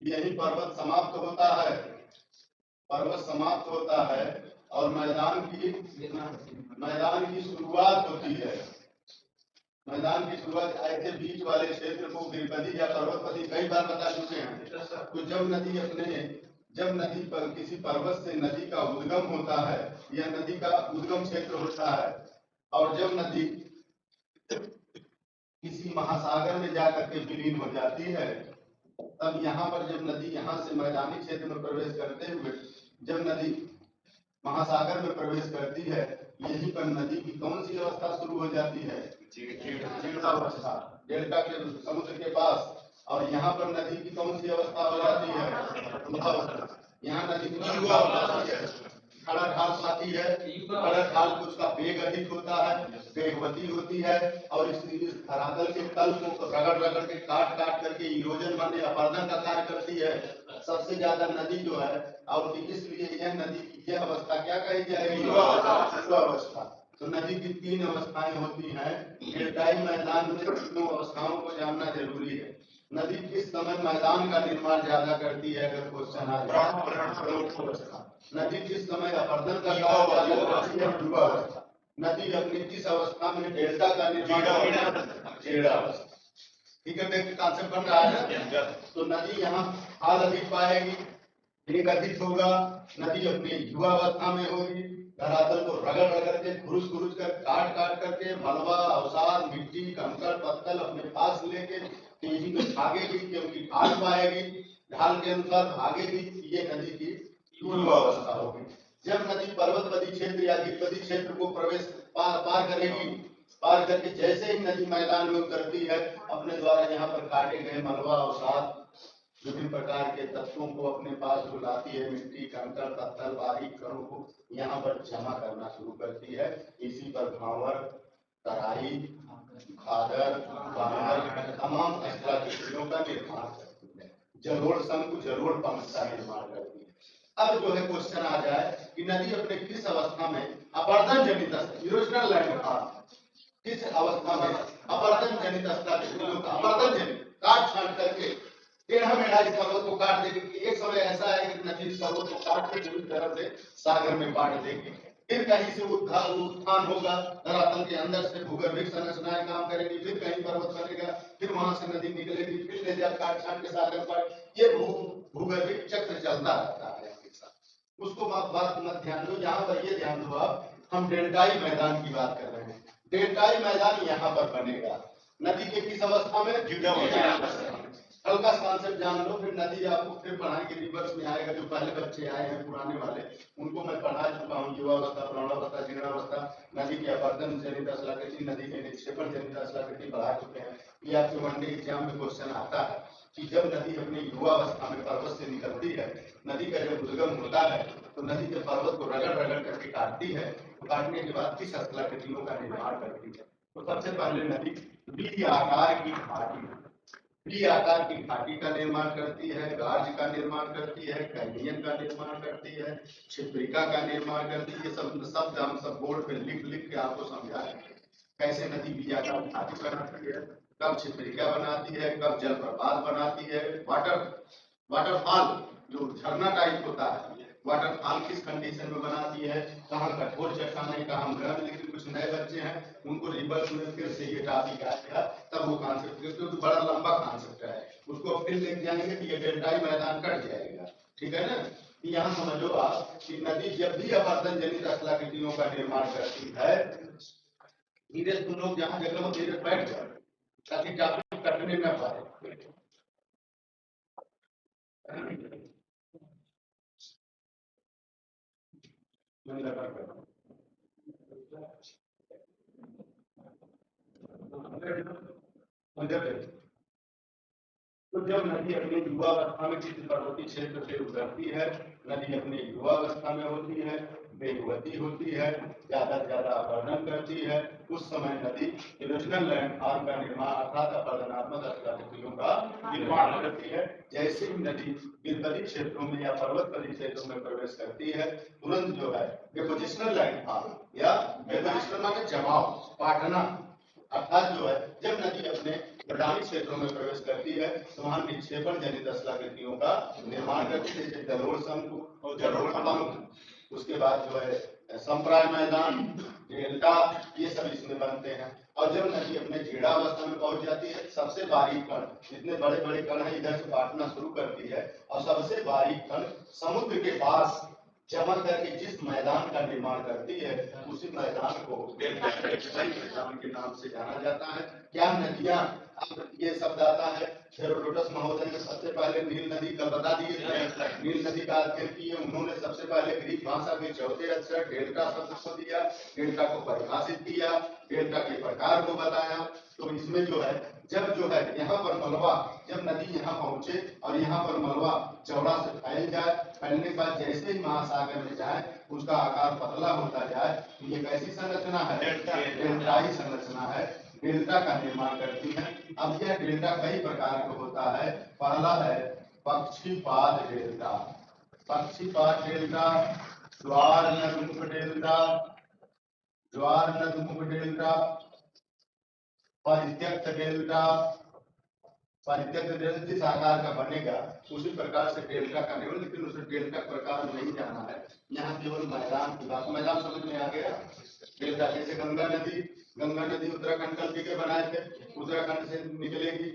यही पर्वत समाप्त होता है, पर्वत समाप्त होता है और मैदान की शुरुआत होती है। मैदान की शुरुआत ऐसे बीच वाले क्षेत्र को गिरिपति या पर्वतपति कई बार बता चुके हैं। तो जब नदी पर किसी पर्वत से नदी का उद्गम होता है या नदी का उद्गम क्षेत्र होता है और जब नदी किसी महासागर में जाकर के विलीन हो जाती है, तब यहाँ पर जब नदी यहाँ से मैदानी क्षेत्र में प्रवेश करते हुए जब नदी महासागर में प्रवेश करती है, यहीं पर नदी की कौन सी अवस्था शुरू हो जाती है? जीर्णावस्था, डेल्टा के समुद्र के पास। और यहाँ पर नदी की कौन सी अवस्था हो जाती है? यहाँ नदी खड़ा ढाल पाती है, खड़ा ढाल को उसका वेग अधिक होता है, वेगवती होती है और इस धरातल के तल को रगड़ रगड़ के काट करके इरोजन माने अपरदन का कार्य करती है सबसे ज्यादा नदी जो है। और इसलिए यह नदी की यह अवस्था क्या कही जाएगी? युवावस्था। तो नदी की 3 अवस्थाएं होती हैं। डेल्टाई मैदान में तीनों अवस्थाओं को जानना जरूरी है। नदी किस समय मैदान का निर्माण ज्यादा करती है? अगर क्वेश्चन आ जाए, नदी किस समय अपरदन का कार्य ज्यादा करती है? युवावस्था। नदी अपनी किस अवस्था में डेल्टा का निर्माण करती है? ठीक है, देख कॉन्सेप्ट बन रहा है। तो नदी यहाँ हाल अधिक पाएगी, वेग अधिक होगा, नदी अपनी युवावस्था में होगी, धरातल को रगड़ रगड़ के खुरुच कर काट करके मलबा अवसाद मिट्टी कंकड़ पत्थर अपने पास लेके तेजी में भागेगी, क्योंकि ढाल पाएगी, ढाल के अनुसार भागेगी। ये नदी की युवावस्था होगी। जब नदी पर्वतपति क्षेत्र या गिरिपति क्षेत्र को पार करेगी, पार करके जैसे ही नदी मैदान में उतरती है, अपने द्वारा यहाँ पर काटे गए मलबा अवसाद विभिन्न प्रकार के तत्वों को अपने पास बुलाती है, मिट्टी कंकड़ पत्थर बारीक कणों को यहाँ पर जमा करना शुरू करती है। इसी पर भावर, तराई, खादर, बांगर तमाम स्थलाकृतियों का निर्माण करती है। जलोढ़ शंकु जलोढ़ पंख का निर्माण करती है। अब जो है क्वेश्चन आ जाए कि नदी अपने किस अवस्था में अपरदन जनित इरोजनल लैंडफॉर्म किस अवस्था में अपरदन जनित स्थलाकृतियों का अपरदन जनित काट छांट करके टेढ़ा मेढ़ा इस पर्वत को काट देगी। एक समय ऐसा है कि नदी इस पर्वत को काट के पूरी तरह से सागर में बांट देगी। फिर कहीं से उत्थान होगा, धरातल के अंदर से भूगर्भिक संरचनाएं काम करेंगी, फिर कहीं पर्वत बनेगा, फिर वहां से नदी निकलेगी, फिर ले जाकर काट छांट के सागर पर। ये भूगर्भिक चक्र चलता रहता है। उसको बात मत ध्यान दो, यहाँ पर ये ध्यान दो आप, हम डेल्टाई मैदान की बात कर रहे हैं। डेल्टाई मैदान यहाँ पर बनेगा नदी के किस अवस्था में? हल्का कॉन्सेप्ट जान लो, फिर नदी आपको फिर पढ़ाएंगे, रिवर्स में आएगा। जो पहले बच्चे आए हैं पुराने वाले, उनको मैं पढ़ा चुका हूँ। युवावस्था, प्रौढ़ावस्था, जीर्णावस्था, नदी के अपरदन जनित स्थलाकृति, नदी के निक्षेपण जनित स्थलाकृति पढ़ा चुके हैं। ये आपके वनडे एग्जाम में क्वेश्चन आता है कि जब नदी अपनी युवावस्था में पर्वत से निकलती है, नदी का जब उद्गम होता है तो नदी के पर्वत को रगड़ रगड़ करके काटती है। काटने के बाद किस स्थलाकृतियों का निर्माण करती है? तो सबसे पहले नदी वी आकार की घाटी, वी आकार की घाटी का निर्माण करती है, गार्ज का निर्माण करती है, कैनियन का निर्माण करती है, क्षिप्रिका का निर्माण करती है। ये सब शब्द हम सब बोर्ड पे लिख के आपको समझाएं कैसे नदी वी आकार घाटी बनाती है, कब क्षिप्रिका बनाती है, कब जलप्रपात बनाती है, वाटरफॉल जो झरना टाइप होता है, वाटरफॉल किस कंडीशन में बनाती है, कहाँ कठोर चट्टानें, कहाँ मृद। लेकिन कुछ नए बच्चे हैं, उनको रिवर्स में फिर से ये टॉपिक आ गया, तब वो कॉन्सेप्ट, क्योंकि बड़ा लंबा कॉन्सेप्ट है, उसको फिर लेके जाएंगे कि ये डेल्टाई मैदान कट जाएगा। ठीक है ना? यहाँ समझो आप कि नदी जब भी अपरदन जनित स्थलाकृतियों का निर्माण करती है, धीरे तुम लोग जहाँ जगह धीरे बैठ जाओ ताकि टॉपिक कटने न पाए। तो जब नदी अपनी युवावस्था में किसी पर्वतीय क्षेत्र से उतरती है, नदी अपनी युवावस्था में होती है, वेगवती होती है, ज्यादा से ज्यादा अपरदन करती है, उस समय नदी इरोजनल लैंडफॉर्म का निर्माण अर्थात अपरदनात्मक स्थलाकृतियों का निर्माण करती है। जैसे ही नदी गिरिपति क्षेत्रों में या पर्वतपति क्षेत्रों में प्रवेश करती है, तुरंत जो है डेपोजिशनल लैंडफॉर्म या डेपोजिशनल माने जमाव, पाटना, अर्थात जो है जब नदी अपने मैदानी क्षेत्रों में प्रवेश करती है तो वहां निक्षेपण जनित स्थलाकृतियों का निर्माण करती है, जैसे जलोढ़ शंकु और जलोढ़ पंख। उसके बाद जो है संप्राय मैदान, डेल्टा, ये सब इसमें बनते हैं। और जब नदी अपने जीर्णावस्था में पहुंच जाती है, सबसे बारीक कण, जितने बड़े बड़े कण हैं इधर से काटना शुरू करती है और सबसे बारीक कण समुद्र के पास जमा करके जिस मैदान का निर्माण करती है उसी मैदान को मैदान के नाम से जाना जाता है। क्या नदियां, अब ये शब्द आता है, हेरोडोटस महोदय ने सबसे पहले नील नदी का बता दिए थे। नील नदी का अध्ययन किए उन्होंने, सबसे पहले ग्रीक भाषा के चौथे अक्षर डेल्टा शब्द को दिया, डेल्टा को परिभाषित किया, डेल्टा के प्रकार को बताया। तो इसमें जो है, जब जो है यहाँ पर मलबा, जब नदी यहाँ पहुंचे और यहाँ पर मलबा चौड़ा से फैल जाए, फैलने के बाद जैसे ही महासागर में जाए उसका आकार पतला होता जाए, तो ये कैसी संरचना है? डेल्टाई संरचना है, डेल्टा का निर्माण करती है। अब यह डेल्टा कई प्रकार का होता है। पहला है पक्षीपाद डेल्टा, पक्षीपाद डेल्टा, ज्वार नदमुख डेल्टा, ज्वार नदमुख डेल्टा, परित्यक्त डेल्टा, परित्यक्त डेल्टा जिस आकार का बनेगा उसी प्रकार से डेल्टा का निर्माण, लेकिन उसे डेल्टा प्रकार नहीं जाना है, यहाँ केवल मैदान की बात, मैदान समझ में आ गया। डेल्टा जैसे गंगा नदी, गंगा नदी उत्तराखंड कल्पी के बनाए थे, उत्तराखंड से निकलेगी,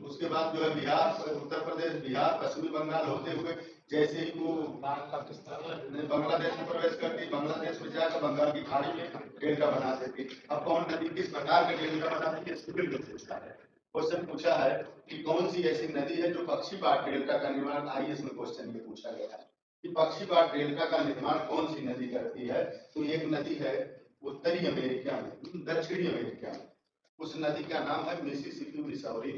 उसके बाद जो है बिहार, उत्तर प्रदेश, बिहार, पश्चिमी बंगाल होते हुए जैसे ही वो बांग्लादेश में प्रवेश करती, बांग्लादेश में जाकर बंगाल की खाड़ी में डेल्टा बना देती। अब कौन नदी किस प्रकार का डेल्टा बनाती है, सिविल पूछता है, क्वेश्चन पूछा है कि कौन सी ऐसी नदी है जो पक्षीपाद डेल्टा का निर्माण, आईएएस में क्वेश्चन ये पूछा गया है कि पक्षीपाद डेल्टा का निर्माण कौन सी नदी करती है। तो एक नदी है उत्तरी अमेरिका में, दक्षिणी अमेरिका में, उस नदी का नाम है मिसिसिपी मिसौरी।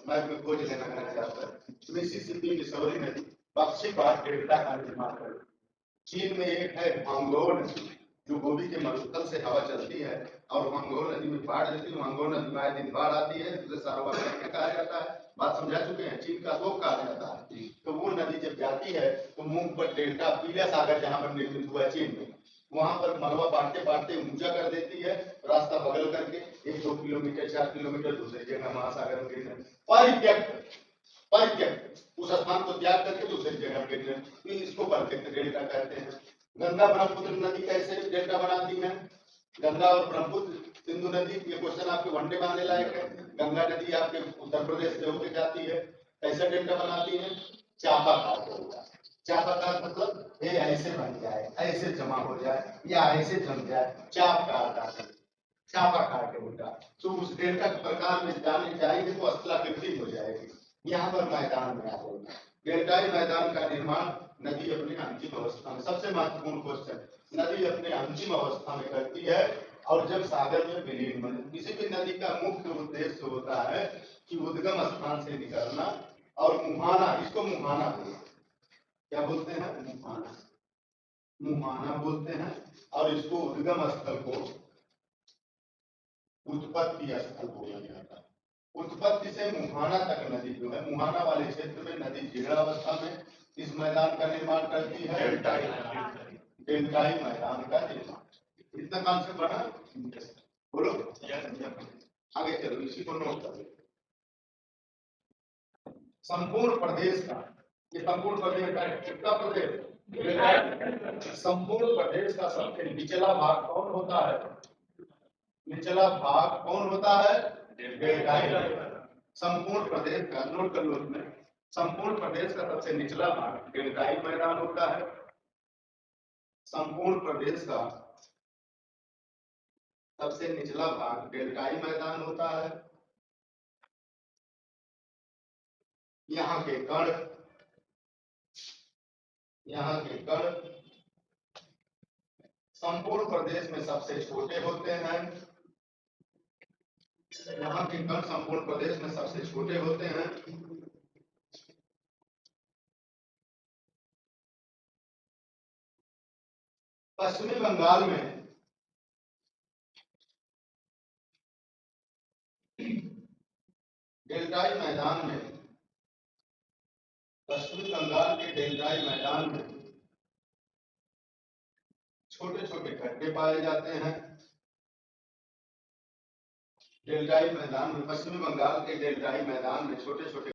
मैं खोज लेना चाहता हूँ, मिसिसिपी मिसौरी नदी पक्षीपाद डेल्टा का निर्माण करती है। चीन में एक है हांगोर नदी, जो गोभी के मरुस्थल से हवा चलती है और हांगोर नदी में बाढ़ आती है, हांगोर नदी में आए दिन बाढ़ आती है, उसे सार्वभौम कहा जाता है, बात समझा चुके हैं, चीन का शोक कहा जाता है। तो वो नदी जब जाती है तो मुंह पर डेल्टा, पीला सागर जहां पर निर्मित हुआ चीन में, वहां पर मलबा बांटते बांटते ऊंचा कर देती है, रास्ता बदल करके 1-2 किलोमीटर 4 किलोमीटर दूसरी जगह महासागर में गिरने, परित्यक्त, परित्यक्त उस स्थान को त्याग करके दूसरी जगह गिरने, तो इसको परित्यक्त डेल्टा कहते हैं। गंगा ब्रह्मपुत्र नदी कैसे डेल्टा बनाती है, गंगा और ब्रह्मपुत्र सिंधु नदी, ये क्वेश्चन आपके वनडे में आने लायक है। गंगा नदी आपके उत्तर प्रदेश से होकर जाती है, कैसे डेल्टा बनाती है, चापाकार डेल्टा। चापाकार मतलब ये ऐसे बन जाए, ऐसे जमा हो जाए या ऐसे जम जाए, चापकार, चापाकार डेल्टा। तो उस डेल्टा के प्रकार में जाने जाएंगे तो स्थलाकृति हो जाएगी, यहाँ पर मैदान में आ जाएगी। डेल्टाई मैदान का निर्माण नदी अपने अंतिम अवस्था में, सबसे महत्वपूर्ण क्वेश्चन, नदी अपने अंतिम अवस्था में करती है और जब सागर में विलीन बने। किसी भी नदी का मुख्य उद्देश्य होता है कि उद्गम स्थान से निकलना और मुहाना, इसको मुहाना बोलते हैं, क्या बोलते हैं, मुहाना, मुहाना बोलते हैं, और इसको उद्गम स्थल को उत्पत्ति स्थल बोला जाता है। उत्पत्ति से मुहाना तक नदी जो है, मुहाना वाले क्षेत्र में नदी जीर्णावस्था में इस मैदान का निर्माण करती है, डेल्टाई मैदान का निर्माण। इतना कॉन्सेप्ट बना, बोलो आगे चलो, इसी को नोट करो। संपूर्ण प्रदेश का, ये संपूर्ण प्रदेश का कितना प्रदेश, संपूर्ण प्रदेश का सबसे निचला भाग कौन होता है, निचला भाग कौन होता है, डेल्टाई। संपूर्ण प्रदेश का नोट कर लो, इसमें संपूर्ण प्रदेश का सबसे निचला भाग डेल्टाई मैदान होता है। संपूर्ण प्रदेश का सबसे निचला भाग डेल्टाई मैदान होता है। यहाँ के कण, यहाँ के कण संपूर्ण प्रदेश में सबसे छोटे होते हैं, यहाँ के कण संपूर्ण प्रदेश में सबसे छोटे होते हैं। पश्चिमी बंगाल में डेल्टाई मैदान में, पश्चिमी बंगाल के डेल्टाई मैदान में छोटे छोटे गड्ढे पाए जाते हैं। डेल्टाई मैदान में, पश्चिमी बंगाल के डेल्टाई मैदान में छोटे छोटे